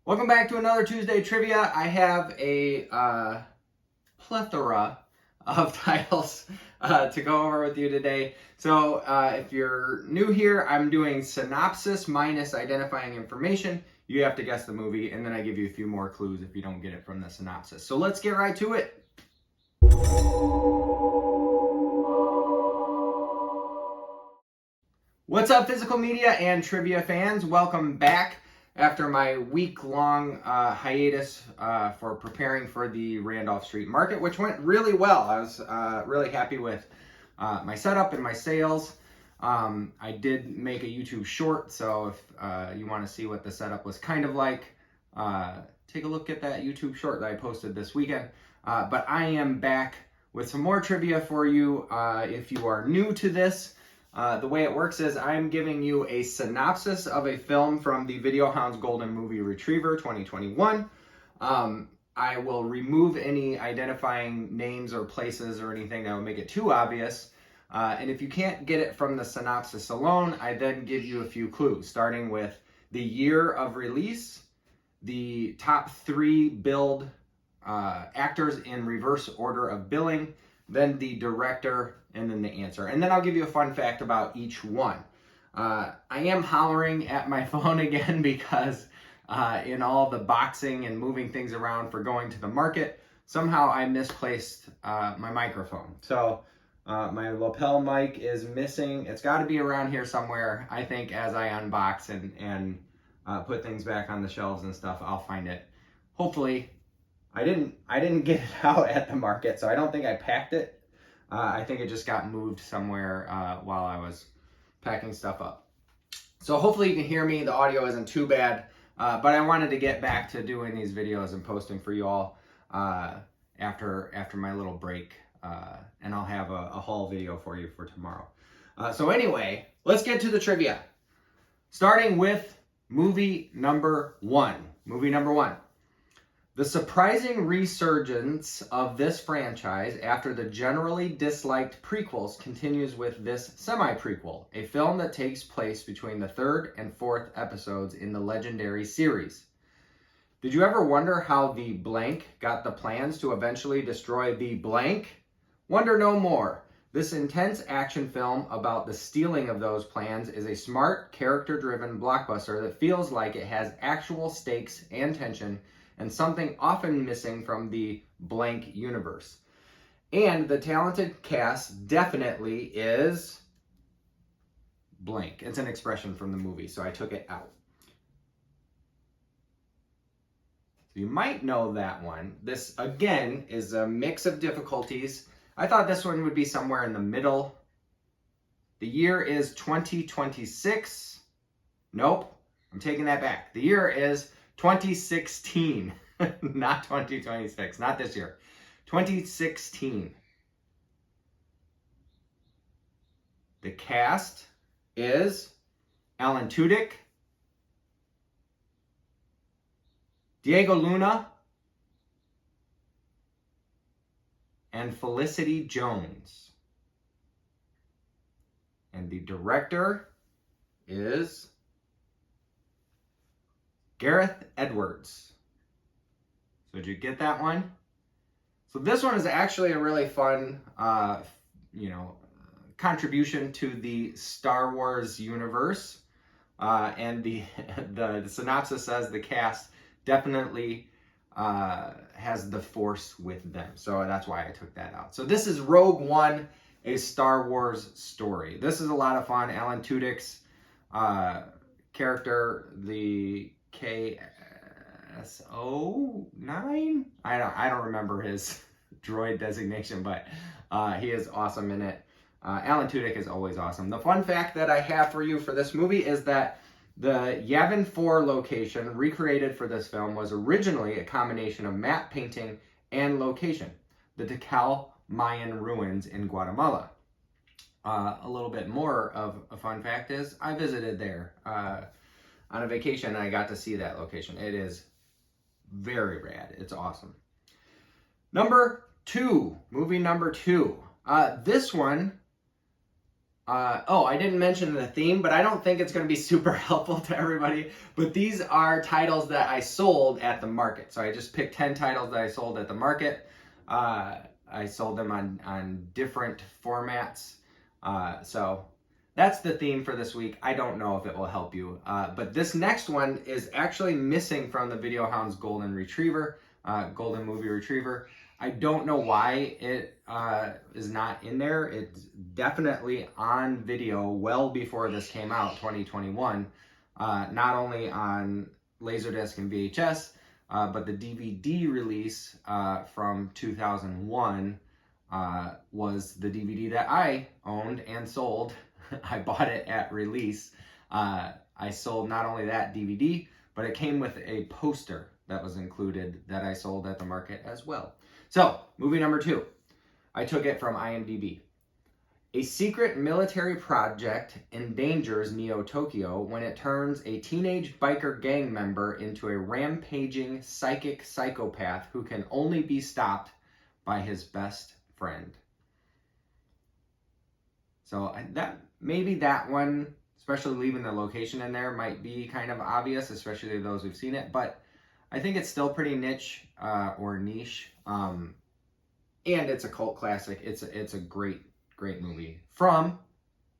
Welcome back to another Tuesday Trivia. I have a plethora of titles to go over with you today. So if you're new here, I'm doing synopsis minus identifying information. You have to guess the movie, and then I give you a few more clues if you don't get it from the synopsis. So let's get right to it. What's up, physical media and trivia fans? Welcome back after my week-long hiatus for preparing for the Randolph Street Market, which went really well. I was really happy with my setup and my sales. I did make a YouTube short, so if you want to see what the setup was kind of like, take a look at that YouTube short that I posted this weekend. But I am back with some more trivia for you. If you are new to this, the way it works is I'm giving you a synopsis of a film from the Video Hounds Golden Movie Retriever 2021. I will remove any identifying names or places or anything that would make it too obvious. And if you can't get it from the synopsis alone, I then give you a few clues, starting with the year of release, the top 3 billed actors in reverse order of billing, then the director, and then the answer. And then I'll give you a fun fact about each one. I am hollering at my phone again because in all the boxing and moving things around for going to the market, somehow I misplaced my microphone. So my lapel mic is missing. It's got to be around here somewhere. I think as I unbox and put things back on the shelves and stuff, I'll find it. Hopefully, I didn't get it out at the market, so I don't think I packed it. I think it just got moved somewhere while I was packing stuff up. So hopefully you can hear me. The audio isn't too bad, but I wanted to get back to doing these videos and posting for you all after my little break, and I'll have a haul video for you for tomorrow. So anyway, let's get to the trivia. Starting with movie number one. Movie number one. The surprising resurgence of this franchise after the generally disliked prequels continues with this semi-prequel, a film that takes place between the 3rd and 4th episodes in the legendary series. Did you ever wonder how the blank got the plans to eventually destroy the blank? Wonder no more. This intense action film about the stealing of those plans is a smart, character-driven blockbuster that feels like it has actual stakes and tension, and something often missing from the blank universe. And the talented cast definitely is blank. It's an expression from the movie, so I took it out. So you might know that one. This, again, is a mix of difficulties. I thought this one would be somewhere in the middle. The year is 2026. Nope, I'm taking that back. The year is 2016, not 2026, not this year. 2016. The cast is Alan Tudyk, Diego Luna, and Felicity Jones. And the director is Gareth Edwards. So did you get that one? So this one is actually a really fun, contribution to the Star Wars universe. And the synopsis says the cast definitely has the Force with them. So that's why I took that out. So this is Rogue One, a Star Wars story. This is a lot of fun. Alan Tudyk's character, the KSO9? I don't remember his droid designation, but he is awesome in it. Alan Tudyk is always awesome. The fun fact that I have for you for this movie is that the Yavin 4 location recreated for this film was originally a combination of matte painting and location, the Tikal Mayan ruins in Guatemala. A little bit more of a fun fact is I visited there on a vacation, and I got to see that location. It is very rad. It's awesome. Number 2, movie number 2. This one Oh, I didn't mention the theme, but I don't think it's going to be super helpful to everybody. But these are titles that I sold at the market. So I just picked 10 titles that I sold at the market. I sold them on different formats. So that's the theme for this week. I don't know if it will help you. But this next one is actually missing from the Video Hound's Golden Retriever, Golden Movie Retriever. I don't know why it is not in there. It's definitely on video well before this came out, 2021. Not only on Laserdisc and VHS, but the DVD release from 2001 was the DVD that I owned and sold. I bought it at release. I sold not only that DVD, but it came with a poster that was included that I sold at the market as well. So, movie number 2. I took it from IMDb. A secret military project endangers Neo-Tokyo when it turns a teenage biker gang member into a rampaging psychic psychopath who can only be stopped by his best friend. So maybe that one, especially leaving the location in there, might be kind of obvious, especially those who've seen it. But I think it's still pretty niche or niche. And it's a cult classic. It's a great movie from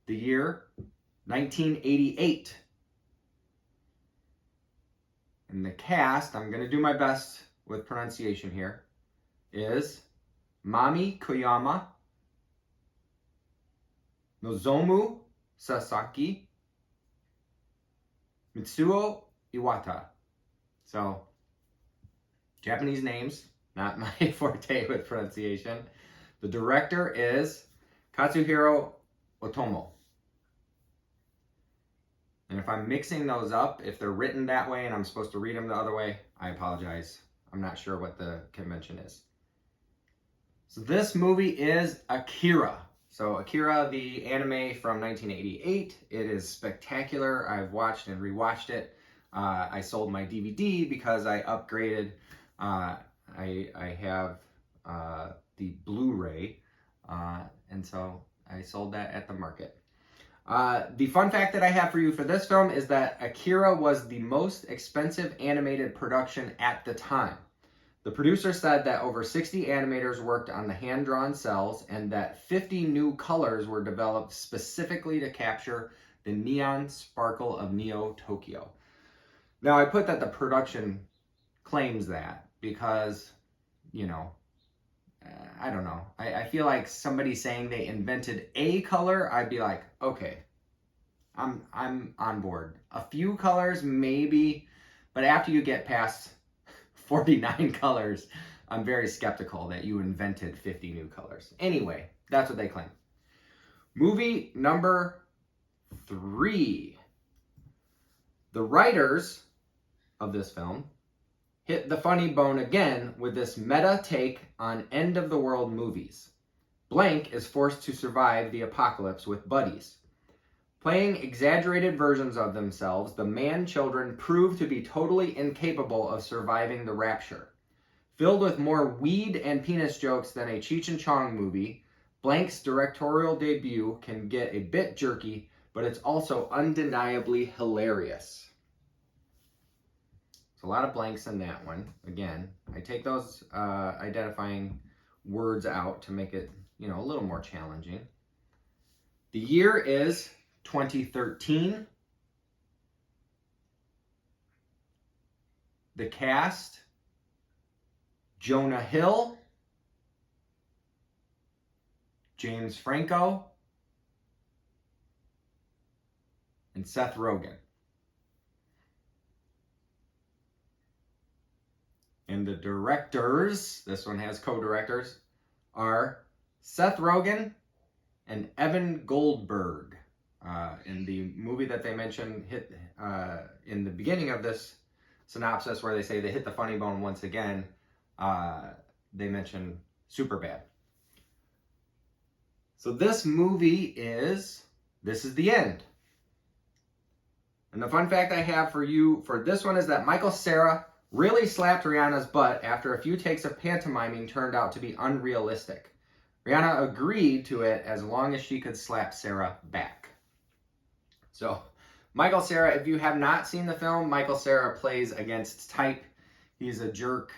the year 1988. And the cast, I'm going to do my best with pronunciation here, is Mami Koyama, Nozomu Sasaki, Mitsuo Iwata. So, Japanese names, not my forte with pronunciation. The director is Katsuhiro Otomo. And if I'm mixing those up, if they're written that way and I'm supposed to read them the other way, I apologize. I'm not sure what the convention is. So this movie is Akira. So Akira, the anime from 1988. It is spectacular. I've watched and rewatched it. I sold my DVD because I upgraded. I have the Blu-ray, and so I sold that at the market. The fun fact that I have for you for this film is that Akira was the most expensive animated production at the time. The producer said that over 60 animators worked on the hand-drawn cells and that 50 new colors were developed specifically to capture the neon sparkle of Neo-Tokyo. Now, I put that the production claims that because, you know, I don't know. I feel like somebody saying they invented a color, I'd be like, okay, I'm on board. A few colors, maybe, but after you get past 49 colors, I'm very skeptical that you invented 50 new colors. Anyway, that's what they claim. Movie number 3. The writers of this film hit the funny bone again with this meta take on end-of-the-world movies. Blank is forced to survive the apocalypse with buddies. Playing exaggerated versions of themselves, the man-children prove to be totally incapable of surviving the rapture. Filled with more weed and penis jokes than a Cheech and Chong movie, Blank's directorial debut can get a bit jerky, but it's also undeniably hilarious. A lot of blanks in that one. Again, I take those identifying words out to make it, you know, a little more challenging. The year is 2013. The cast: Jonah Hill, James Franco, and Seth Rogen. And the directors, this one has co-directors, are Seth Rogen and Evan Goldberg. In the movie that they mentioned hit in the beginning of this synopsis, where they say they hit the funny bone once again, they mention Superbad. So this movie is the end. And the fun fact I have for you for this one is that Michael Cera really slapped Rihanna's butt after a few takes of pantomiming turned out to be unrealistic. Rihanna agreed to it as long as she could slap Cera back. So, Michael Cera, if you have not seen the film, Michael Cera plays against type. He's a jerk.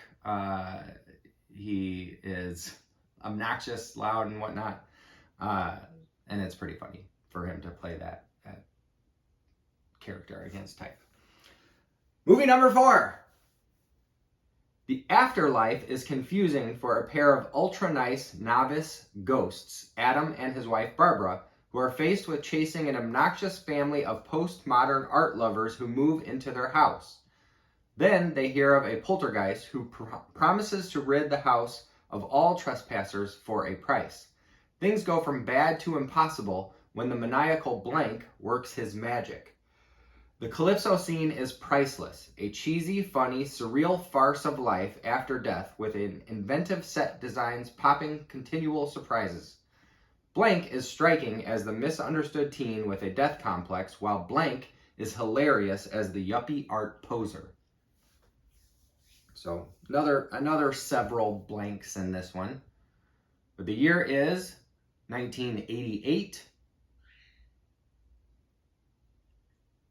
He is obnoxious, loud, and whatnot. And it's pretty funny for him to play that character against type. Movie number 4. The afterlife is confusing for a pair of ultra-nice novice ghosts, Adam and his wife Barbara, who are faced with chasing an obnoxious family of postmodern art lovers who move into their house. Then they hear of a poltergeist who promises to rid the house of all trespassers for a price. Things go from bad to impossible when the maniacal Blank works his magic. The Calypso scene is priceless, a cheesy, funny, surreal farce of life after death with an inventive set designs popping continual surprises. Blank is striking as the misunderstood teen with a death complex, while Blank is hilarious as the yuppie art poser. So another several blanks in this one. But the year is 1988.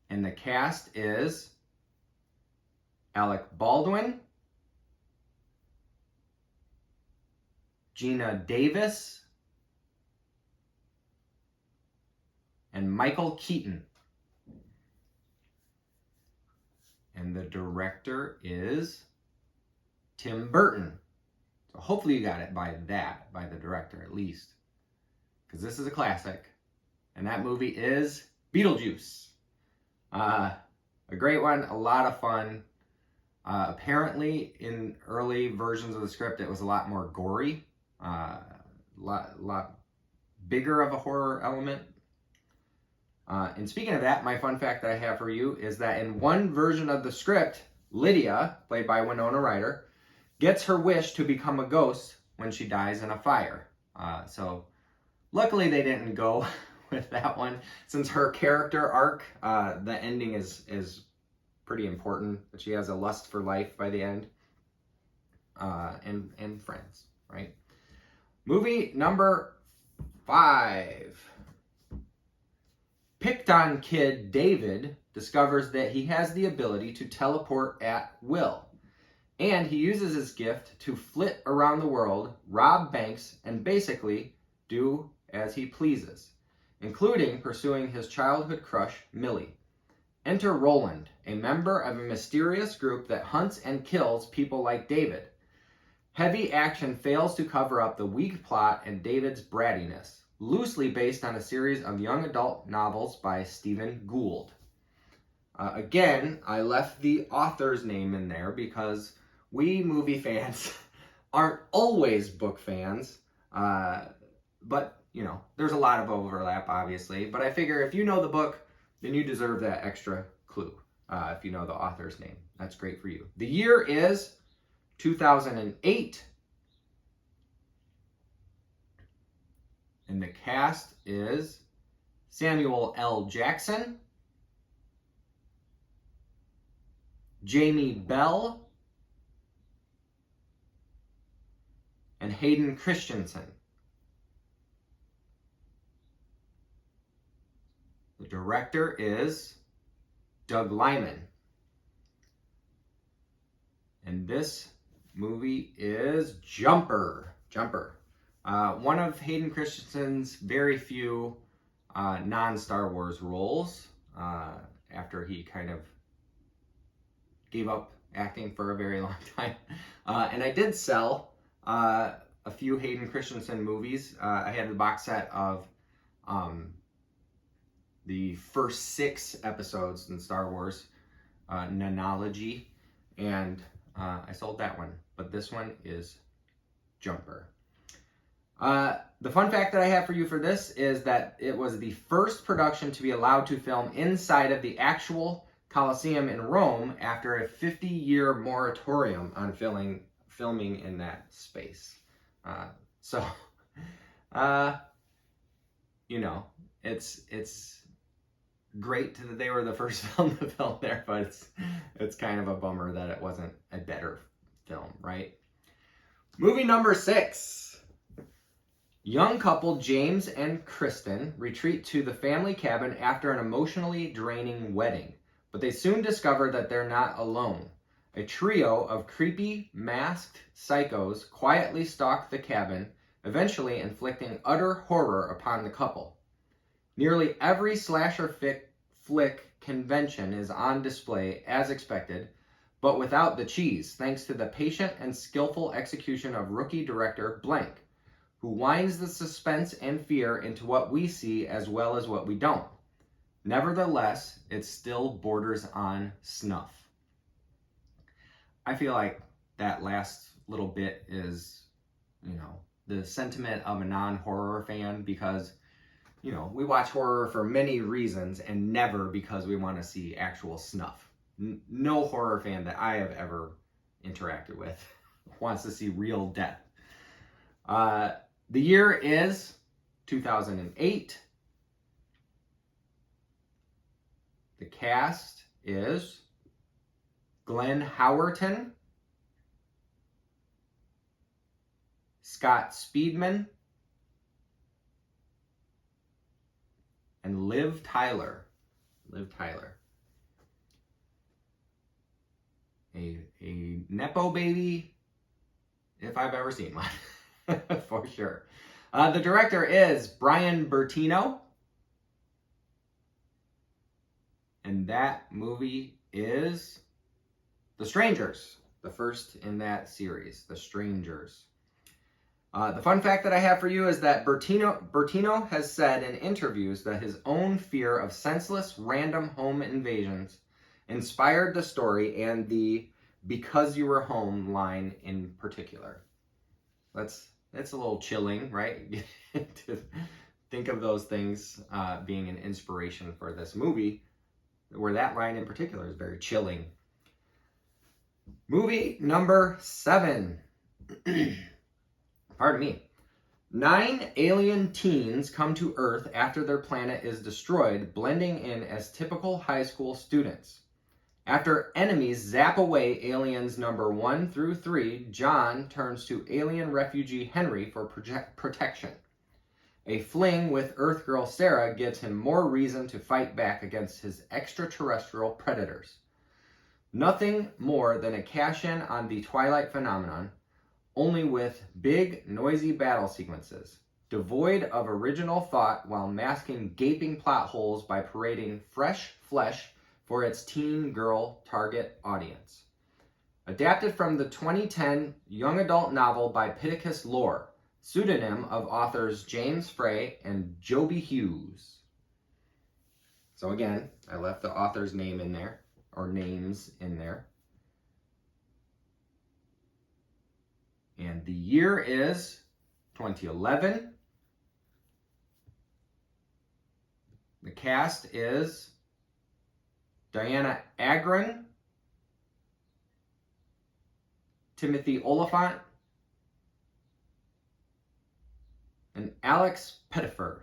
And the cast is Alec Baldwin, Gina Davis, and Michael Keaton. And the director is Tim Burton. So hopefully you got it by the director at least. Because this is a classic. And that movie is Beetlejuice. A great one, a lot of fun. Apparently, in early versions of the script, it was a lot more gory, lot bigger of a horror element. And speaking of that, my fun fact that I have for you is that in one version of the script, Lydia, played by Winona Ryder, gets her wish to become a ghost when she dies in a fire. So luckily they didn't go with that one, since her character arc, the ending is pretty important, that she has a lust for life by the end, and friends, right? Movie number 5. Picked on kid David discovers that he has the ability to teleport at will, and he uses his gift to flit around the world, rob banks, and basically do as he pleases, including pursuing his childhood crush, Millie. Enter Roland, a member of a mysterious group that hunts and kills people like David. Heavy action fails to cover up the weak plot and David's brattiness, loosely based on a series of young adult novels by Stephen Gould. Again, I left the author's name in there because we movie fans aren't always book fans, but you know, there's a lot of overlap, obviously, but I figure if you know the book, then you deserve that extra clue. If you know the author's name, that's great for you. The year is 2008, and the cast is Samuel L. Jackson, Jamie Bell, and Hayden Christensen. The director is Doug Liman. And this movie is Jumper. One of Hayden Christensen's very few non-Star Wars roles after he kind of gave up acting for a very long time. And I did sell a few Hayden Christensen movies. I had the box set of the first 6 episodes in Star Wars Nanology, and I sold that one, but this one is Jumper. The fun fact that I have for you for this is that it was the first production to be allowed to film inside of the actual Colosseum in Rome after a 50-year moratorium on filming in that space. You know, it's great that they were the first film to film there, but it's kind of a bummer that it wasn't a better film, right? Movie number 6. Young couple James and Kristen retreat to the family cabin after an emotionally draining wedding, but they soon discover that they're not alone. A trio of creepy, masked psychos quietly stalk the cabin, eventually inflicting utter horror upon the couple. Nearly every slasher flick convention is on display, as expected, but without the cheese, thanks to the patient and skillful execution of rookie director Blank, who winds the suspense and fear into what we see as well as what we don't. Nevertheless, it still borders on snuff. I feel like that last little bit is, the sentiment of a non-horror fan, because, we watch horror for many reasons and never because we want to see actual snuff. No horror fan that I have ever interacted with wants to see real death. The year is 2008. The cast is Glenn Howerton, Scott Speedman, and Liv Tyler. A Nepo baby, if I've ever seen one, for sure. The director is Brian Bertino. And that movie is The Strangers, the first in that series, The Strangers. The fun fact that I have for you is that Bertino has said in interviews that his own fear of senseless, random home invasions inspired the story and the "because you were home" line in particular. That's a little chilling, right? To think of those things being an inspiration for this movie, where that line in particular is very chilling. Movie number 7. Pardon me. 9 alien teens come to Earth after their planet is destroyed, blending in as typical high school students. After enemies zap away aliens number 1 through 3, John turns to alien refugee Henry for protection. A fling with Earth girl Sarah gives him more reason to fight back against his extraterrestrial predators. Nothing more than a cash-in on the Twilight phenomenon, only with big, noisy battle sequences, devoid of original thought while masking gaping plot holes by parading fresh flesh for its teen girl target audience. Adapted from the 2010 young adult novel by Pittacus Lore, pseudonym of authors James Frey and Joby Hughes. So again, I left the author's name in there, or names in there. And the year is 2011. The cast is Diana Agron, Timothy Oliphant, and Alex Pettyfer.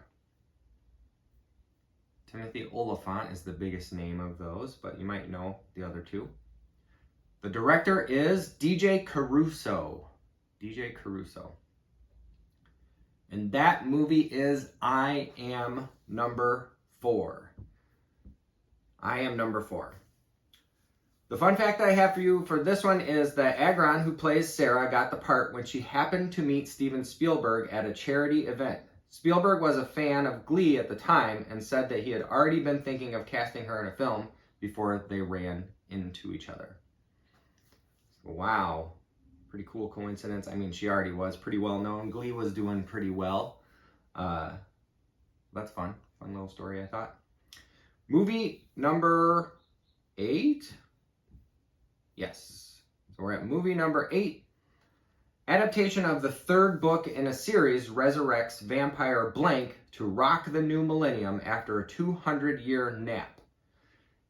Timothy Oliphant is the biggest name of those, but you might know the other two. The director is DJ Caruso. And that movie is I Am Number 4. The fun fact that I have for you for this one is that Agron, who plays Sarah, got the part when she happened to meet Steven Spielberg at a charity event. Spielberg was a fan of Glee at the time and said that he had already been thinking of casting her in a film before they ran into each other. Wow. Pretty cool coincidence. I mean, she already was pretty well known. Glee was doing pretty well. That's fun. Fun little story, I thought. Movie number 8. Yes. So we're at movie number 8. Adaptation of the 3rd book in a series resurrects vampire Blank to rock the new millennium after a 200-year nap.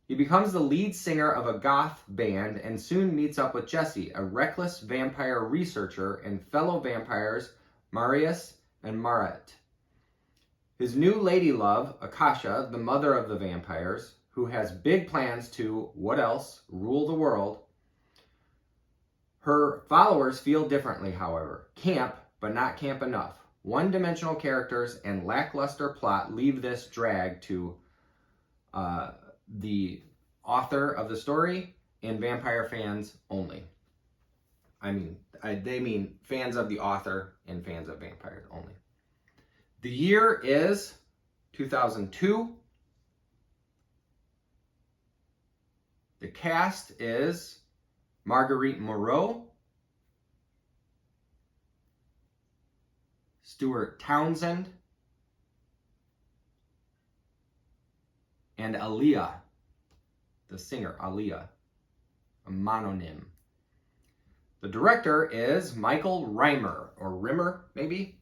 He becomes the lead singer of a goth band and soon meets up with Jesse, a reckless vampire researcher, and fellow vampires Marius and Marat. His new lady love, Akasha, the mother of the vampires, who has big plans to, what else, rule the world. Her followers feel differently, however. Camp, but not camp enough. one-dimensional characters and lackluster plot leave this drag to the author of the story and vampire fans only. They mean fans of the author and fans of vampires only. The year is 2002. The cast is Marguerite Moreau, Stuart Townsend, and Aaliyah, the singer Aaliyah, a mononym. The director is Michael Reimer, or Rimmer, maybe?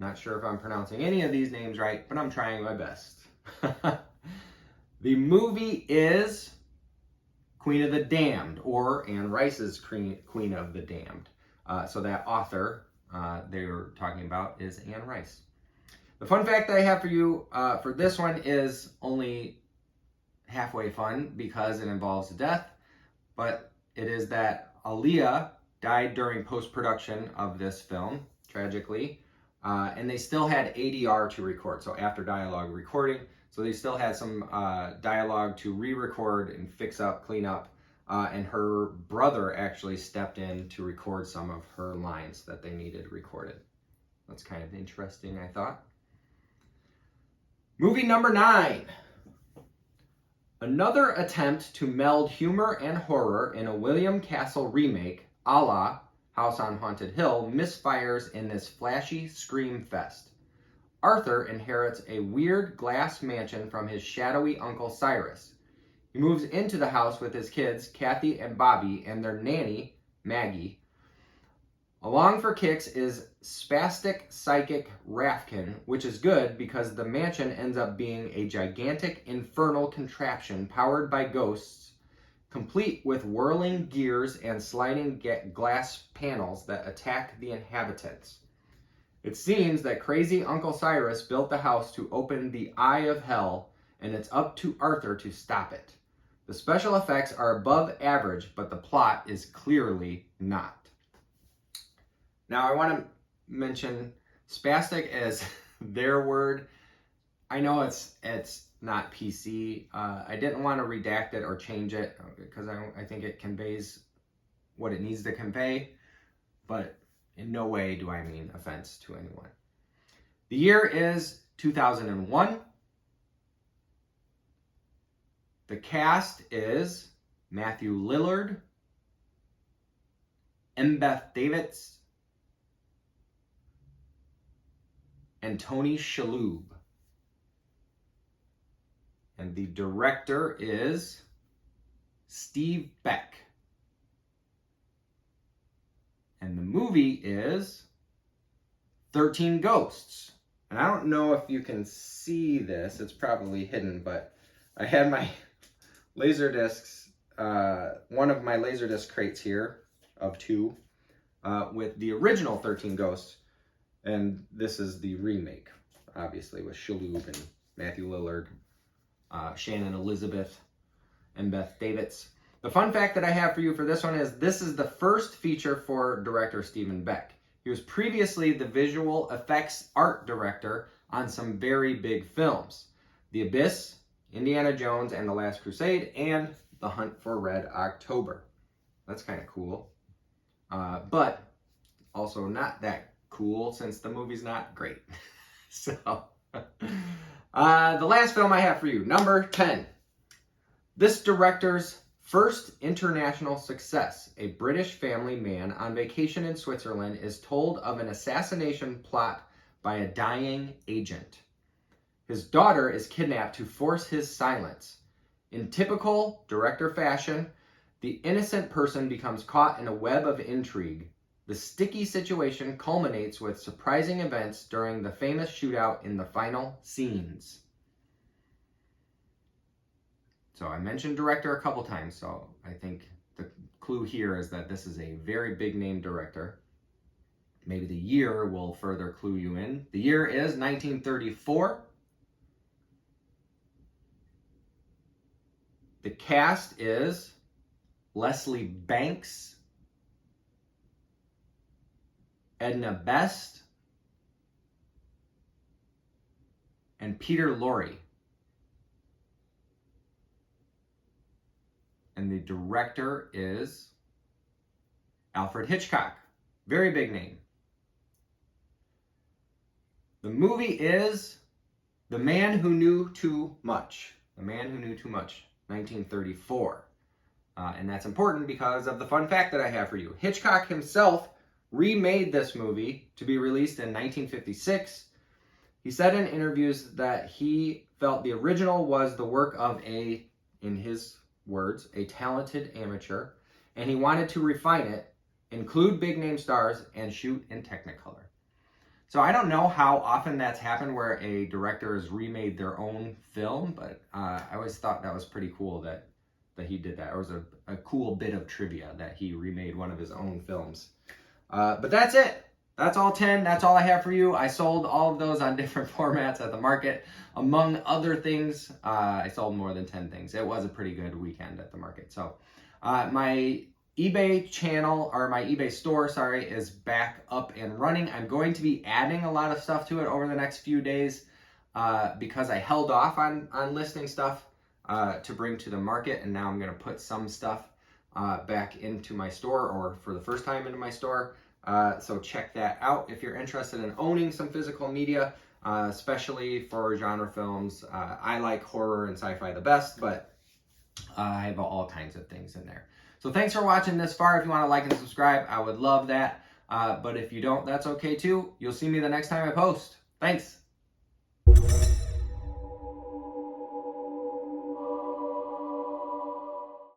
Not sure if I'm pronouncing any of these names right, but I'm trying my best. The movie is Queen of the Damned, or Anne Rice's Queen of the Damned. So that author they were talking about is Anne Rice. The fun fact that I have for you for this one is only halfway fun because it involves death, but it is that Aaliyah died during post-production of this film, tragically, and they still had ADR to record, so after dialogue recording, so they still had some dialogue to re-record and fix up, clean up, and her brother actually stepped in to record some of her lines that they needed recorded. That's kind of interesting, I thought. Movie number 9. Another attempt to meld humor and horror in a William Castle remake, a la House on Haunted Hill, misfires in this flashy scream fest. Arthur inherits a weird glass mansion from his shadowy Uncle Cyrus. He moves into the house with his kids, Kathy and Bobby, and their nanny, Maggie. Along for kicks is spastic psychic Rafkin, which is good because the mansion ends up being a gigantic infernal contraption powered by ghosts, complete with whirling gears and sliding glass panels that attack the inhabitants. It seems that crazy Uncle Cyrus built the house to open the Eye of Hell, and it's up to Arthur to stop it. The special effects are above average, but the plot is clearly not. Now, I want to mention spastic as their word. I know it's not PC. I didn't want to redact it or change it because I think it conveys what it needs to convey, but in no way do I mean offense to anyone. The year is 2001. The cast is Matthew Lillard, Embeth Davidtz, and Tony Shalhoub. And the director is Steve Beck. And the movie is 13 Ghosts. And I don't know if you can see this. It's probably hidden, but I had my Laserdiscs, one of my Laserdisc crates here of 2 with the original 13 Ghosts. And this is the remake, obviously, with Shalhoub and Matthew Lillard, Shannon Elizabeth, and Beth Davidtz. The fun fact that I have for you for this one is this is the first feature for director Stephen Beck. He was previously the visual effects art director on some very big films. The Abyss, Indiana Jones and the Last Crusade, and The Hunt for Red October. That's kind of cool. But also not that cool since the movie's not great. So, the last film I have for you, number 10. This director's first international success, a British family man on vacation in Switzerland is told of an assassination plot by a dying agent. His daughter is kidnapped to force his silence. In typical director fashion, the innocent person becomes caught in a web of intrigue. The sticky situation culminates with surprising events during the famous shootout in the final scenes. So I mentioned director a couple times, so I think the clue here is that this is a very big name director. Maybe the year will further clue you in. The year is 1934. The cast is Leslie Banks, Edna Best, and Peter Lorre. And the director is Alfred Hitchcock. Very big name. The movie is The Man Who Knew Too Much. The Man Who Knew Too Much, 1934. And that's important because of the fun fact that I have for you. Hitchcock himself remade this movie to be released in 1956. He said in interviews that he felt the original was the work of in his words, a talented amateur, and he wanted to refine it, include big name stars, and shoot in Technicolor. So I don't know how often that's happened where a director has remade their own film, but I always thought that was pretty cool that he did that. It was a cool bit of trivia that he remade one of his own films. But that's it. That's all 10. That's all I have for you. I sold all of those on different formats at the market. Among other things, I sold more than 10 things. It was a pretty good weekend at the market. So my eBay channel, or my eBay store, sorry, is back up and running. I'm going to be adding a lot of stuff to it over the next few days because I held off on listing stuff to bring to the market, and now I'm going to put some stuff back into my store, or for the first time into my store. So check that out if you're interested in owning some physical media, especially for genre films. I like horror and sci-fi the best, but I have all kinds of things in there. So thanks for watching this far. If you want to like and subscribe, I would love that. But if you don't, that's okay too. You'll see me the next time I post. Thanks.